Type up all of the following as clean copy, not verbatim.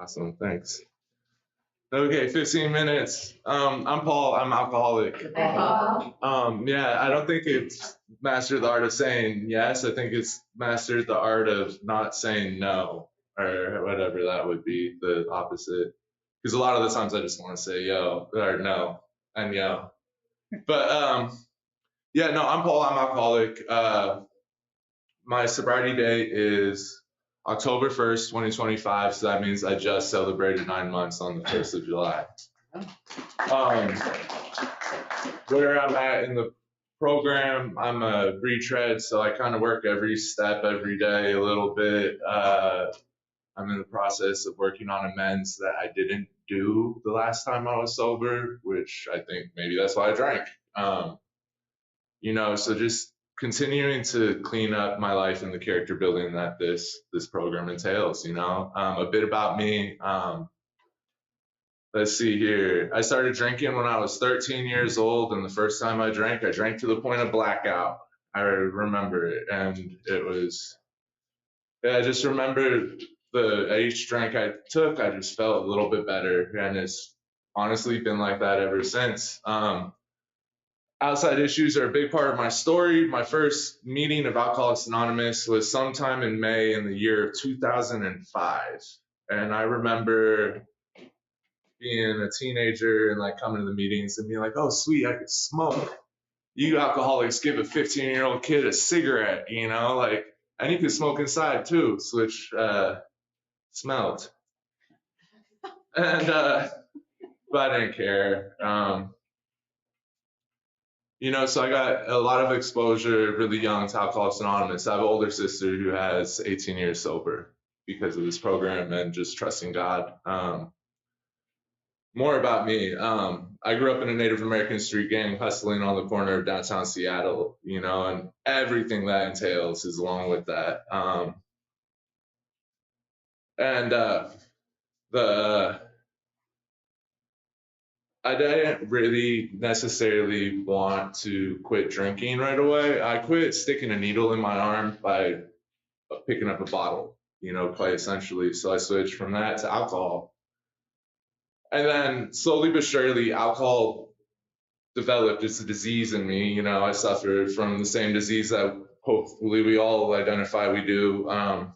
Awesome, thanks. Okay, 15 minutes. I'm Paul. I'm alcoholic. Yeah, I don't think it's mastered the art of saying yes. I think it's mastered the art of not saying no, or whatever that would be, the opposite. Because a lot of the times I just want to say yo or no and yo. But yeah, no, I'm Paul. I'm alcoholic. My sobriety date is October 1st, 2025. So that means I just celebrated 9 months on the 1st of July. Um, where I'm at in the program, I'm a retread, so I kind of work every step every day a little bit. I'm in the process of working on amends that I didn't do the last time I was sober, which I think maybe that's why I drank. So just continuing to clean up my life and the character building that this program entails. A bit about me. Let's see here. I started drinking when I was 13 years old, and the first time I drank to the point of blackout. I remember it, and it was, yeah, I just remember each drink I took, I just felt a little bit better, and it's honestly been like that ever since. Outside issues are a big part of my story. My first meeting of Alcoholics Anonymous was sometime in May in the year of 2005, and I remember being a teenager and like coming to the meetings and being like, oh, sweet, I could smoke. You alcoholics give a 15-year-old kid a cigarette, and you could smoke inside too, which smelled. And, but I didn't care. So I got a lot of exposure really young to Alcoholics Anonymous. I have an older sister who has 18 years sober because of this program and just trusting God. More about me. I grew up in a Native American street gang hustling on the corner of downtown Seattle, and everything that entails is along with that. I didn't really necessarily want to quit drinking right away. I quit sticking a needle in my arm by picking up a bottle, quite essentially. So I switched from that to alcohol. And then slowly but surely, alcohol developed as a disease in me. I suffered from the same disease that hopefully we all identify we do. And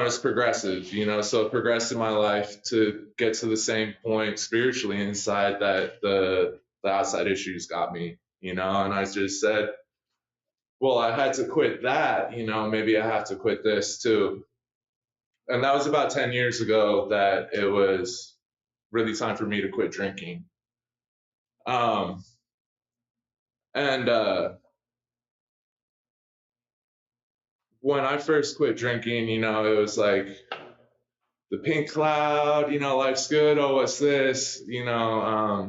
it's progressive, so it progressed in my life to get to the same point spiritually inside that the outside issues got me, and I just said, well, I had to quit that, maybe I have to quit this too. And that was about 10 years ago that it was really time for me to quit drinking. Um, and when I first quit drinking, it was like the pink cloud, life's good. Oh, what's this? A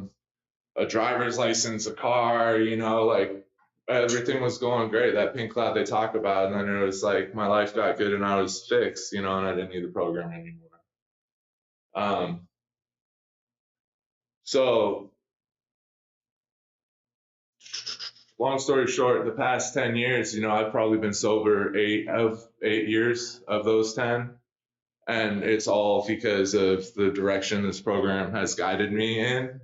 driver's license, a car, like everything was going great. That pink cloud they talk about. And then it was like my life got good and I was fixed, and I didn't need the program anymore. So long story short, the past 10 years, I've probably been sober 8 years of those 10. And it's all because of the direction this program has guided me in,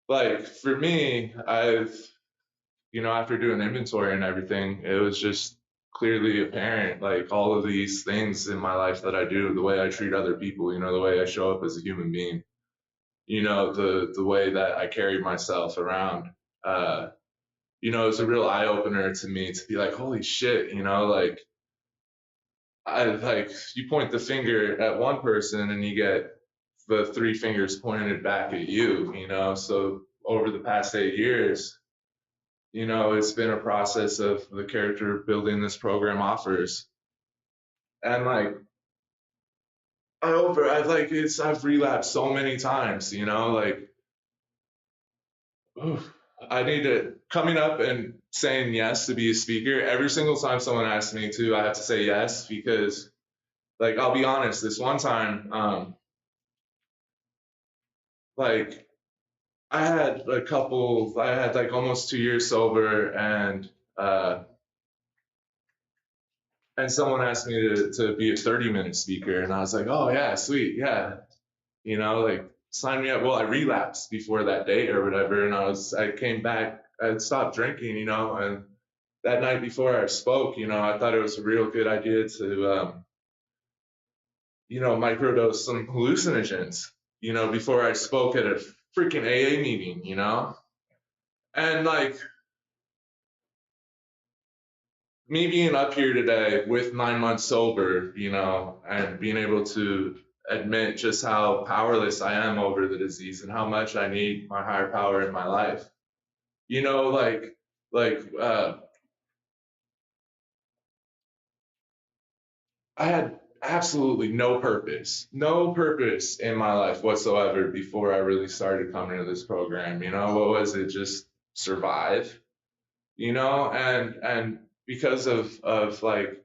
like for me, after doing inventory and everything, it was just clearly apparent, like all of these things in my life that I do, the way I treat other people, the way I show up as a human being, the way that I carry myself around, it was a real eye opener to me to be like, holy shit, like you point the finger at one person and you get the three fingers pointed back at you, so over the past 8 years, it's been a process of the character building this program offers. And like, I've relapsed so many times, like, oof, I need to, coming up and saying yes to be a speaker. Every single time someone asks me to, I have to say yes because, like, I'll be honest, this one time, like, I had like almost 2 years sober and, and someone asked me to be a 30-minute speaker, and I was like, oh yeah, sweet, yeah, like sign me up. Well, I relapsed before that date or whatever, and I came back, I stopped drinking, and that night before I spoke, I thought it was a real good idea to, microdose some hallucinogens, before I spoke at a freaking AA meeting, and like me being up here today with 9 months sober, and being able to admit just how powerless I am over the disease and how much I need my higher power in my life. Like I had absolutely no purpose in my life whatsoever before I really started coming to this program. What was it? Just survive, and because of like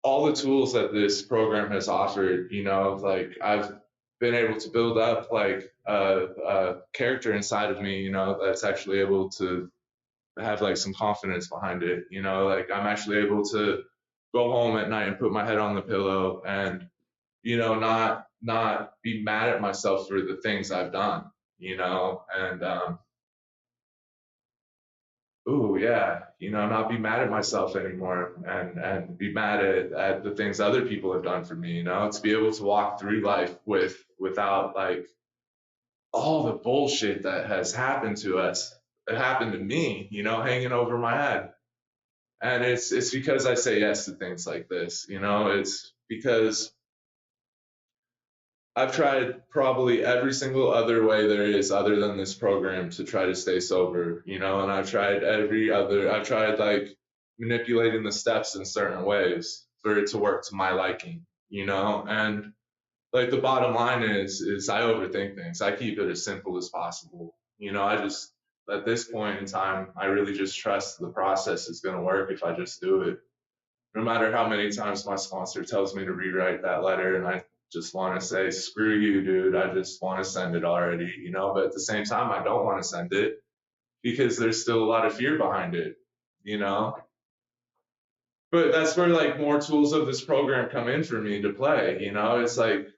all the tools that this program has offered, like I've been able to build up like a character inside of me, that's actually able to have like some confidence behind it, like I'm actually able to go home at night and put my head on the pillow and, not be mad at myself for the things I've done, and ooh, yeah, not be mad at myself anymore and be mad at the things other people have done for me, to be able to walk through life without like all the bullshit that has happened to us, that happened to me, hanging over my head. And it's because I say yes to things like this, it's because I've tried probably every single other way there is other than this program to try to stay sober, and I've tried like manipulating the steps in certain ways for it to work to my liking, and like the bottom line is I overthink things. I keep it as simple as possible. I just, at this point in time, I really just trust the process is going to work if I just do it. No matter how many times my sponsor tells me to rewrite that letter and I just want to say, screw you, dude. I just want to send it already, but at the same time, I don't want to send it because there's still a lot of fear behind it, you know? But that's where like more tools of this program come in for me to play, it's like,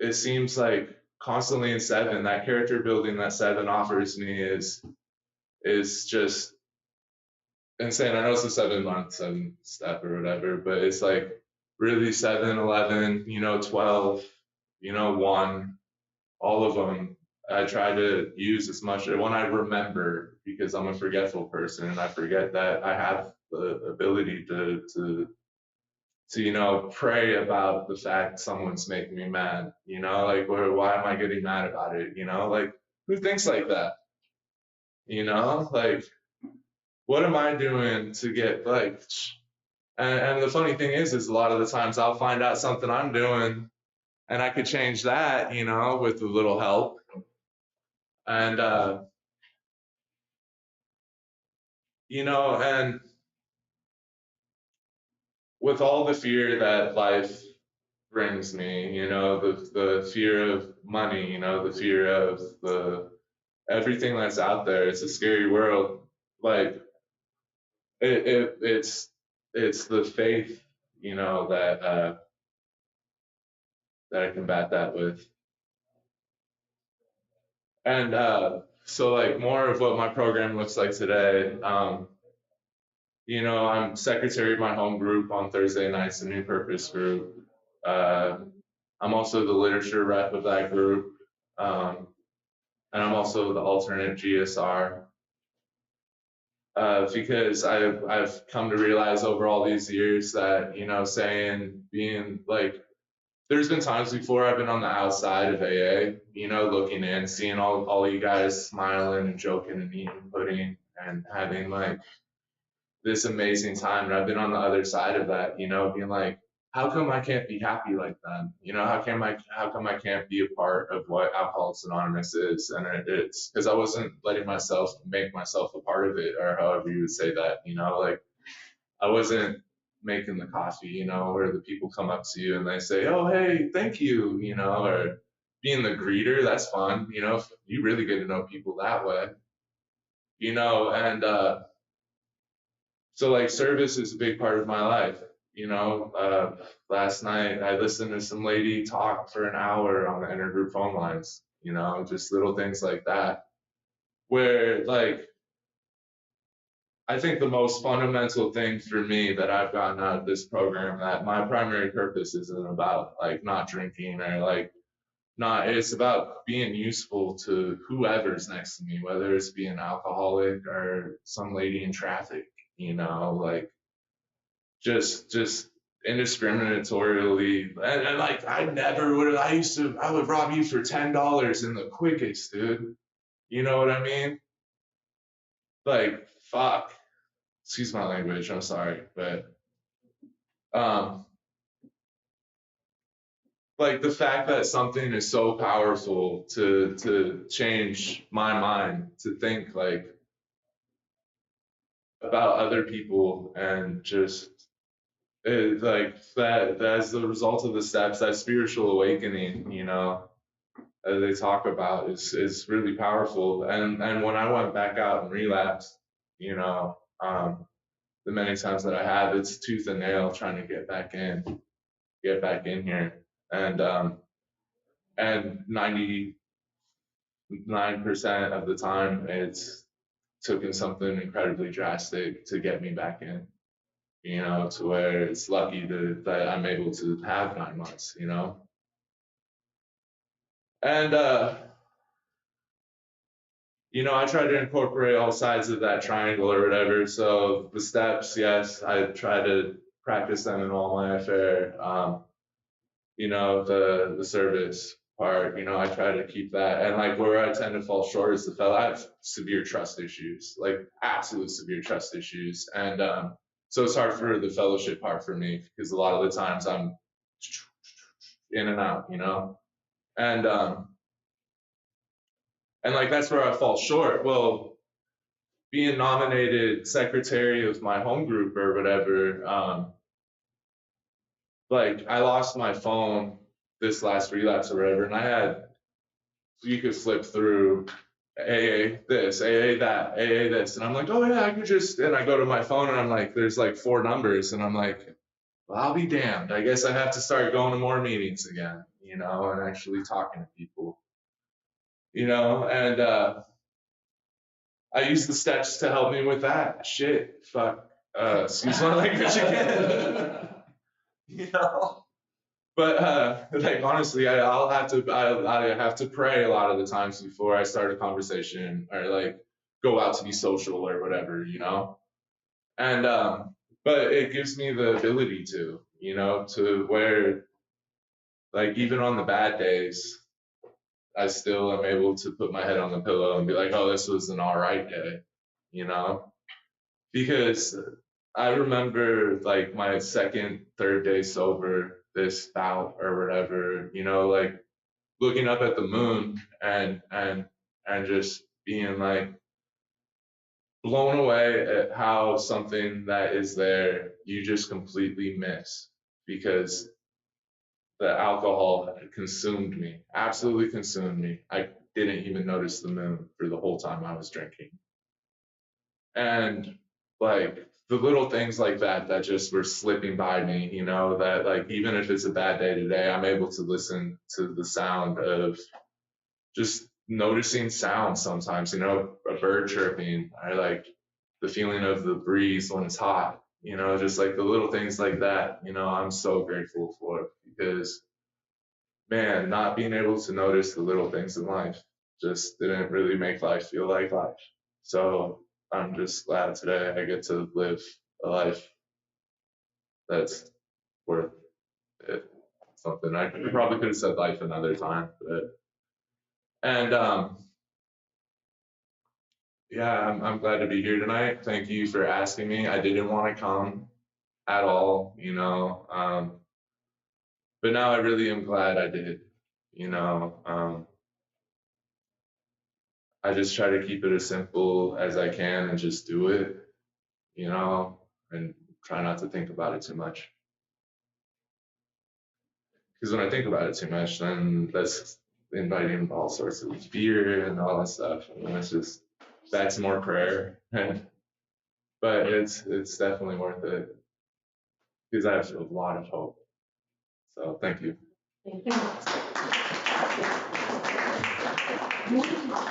it seems like constantly in Seven, that character building that Seven offers me is just insane. I know it's a 7 month, 7 step or whatever, but it's like really 7, 11, 12, 1, all of them. I try to use as much when I remember because I'm a forgetful person and I forget that I have the ability to pray about the fact someone's making me mad, like why am I getting mad about it, like who thinks like that, like what am I doing to get like, and the funny thing is a lot of the times I'll find out something I'm doing and I could change that, with a little help. And, and with all the fear that life brings me, the fear of money, the fear of the everything that's out there, it's a scary world. Like it's the faith, that I combat that with. And so like more of what my program looks like today, I'm secretary of my home group on Thursday nights, the New Purpose group. I'm also the literature rep of that group. And I'm also the alternate GSR. Because I've come to realize over all these years that, being like, there's been times before I've been on the outside of AA, looking in, seeing all you guys smiling and joking and eating pudding and having like this amazing time. And I've been on the other side of that, being like, how come I can't be happy like them? How come I can't be a part of what Alcoholics Anonymous is? And it's because I wasn't letting myself make myself a part of it, or however you would say that, like I wasn't making the coffee, where the people come up to you and they say, oh, hey, thank you, or being the greeter, that's fun, you really get to know people that way, and so like service is a big part of my life, Last night I listened to some lady talk for an hour on the intergroup phone lines, just little things like that. Where, like, I think the most fundamental thing for me that I've gotten out of this program, that my primary purpose isn't about, like, not drinking or, like, not, it's about being useful to whoever's next to me, whether it's being an alcoholic or some lady in traffic, like, just indiscriminatorily. And like, I never would, I would rob you for $10 in the quickest, dude. You know what I mean? Like, fuck. Excuse my language, I'm sorry, but um like the fact that something is so powerful to change my mind to think like about other people and just like that as the result of the steps, that spiritual awakening, that they talk about is really powerful. And when I went back out and relapsed, the many times that I have, it's tooth and nail trying to get back in here. And 99% of the time it's taken something incredibly drastic to get me back in, to where it's lucky that I'm able to have 9 months, And I try to incorporate all sides of that triangle or whatever. So the steps, yes, I try to practice them in all my affair. The service part, I try to keep that. And like where I tend to fall short is I have severe trust issues, like absolute severe trust issues. And so it's hard for the fellowship part for me because a lot of the times I'm in and out, and and like that's where I fall short. Well, being nominated secretary of my home group or whatever, like I lost my phone this last relapse or whatever, and you could flip through AA this, AA that, AA this. And I'm like, oh yeah, I could just, and I go to my phone and I'm like, there's like 4 numbers. And I'm like, well, I'll be damned. I guess I have to start going to more meetings again, and actually talking to people, and I use the steps to help me with that. Shit, fuck. Excuse my language again. you know? But like honestly, I have to pray a lot of the times before I start a conversation or like go out to be social or whatever, And but it gives me the ability to where like even on the bad days, I still am able to put my head on the pillow and be like, oh, this was an all right day, you know? Because I remember like my second, third day sober, this bout or whatever, like looking up at the moon and just being like blown away at how something that is there you just completely miss because the alcohol had consumed me, absolutely consumed me. I didn't even notice the moon for the whole time I was drinking. And like the little things like that just were slipping by me, that like even if it's a bad day today, I'm able to listen to the sound of just noticing sound sometimes, a bird chirping, or like the feeling of the breeze when it's hot, just like the little things like that, I'm so grateful for because man, not being able to notice the little things in life just didn't really make life feel like life. So I'm just glad today I get to live a life that's worth it. Something I probably could have said life another time, but and yeah, I'm glad to be here tonight. Thank you for asking me. I didn't want to come at all, but now I really am glad I did. You know, I just try to keep it as simple as I can and just do it, and try not to think about it too much. Because when I think about it too much, then that's inviting all sorts of fear and all that stuff. And that's more prayer. But it's definitely worth it. because I have a lot of hope. So thank you. Thank you.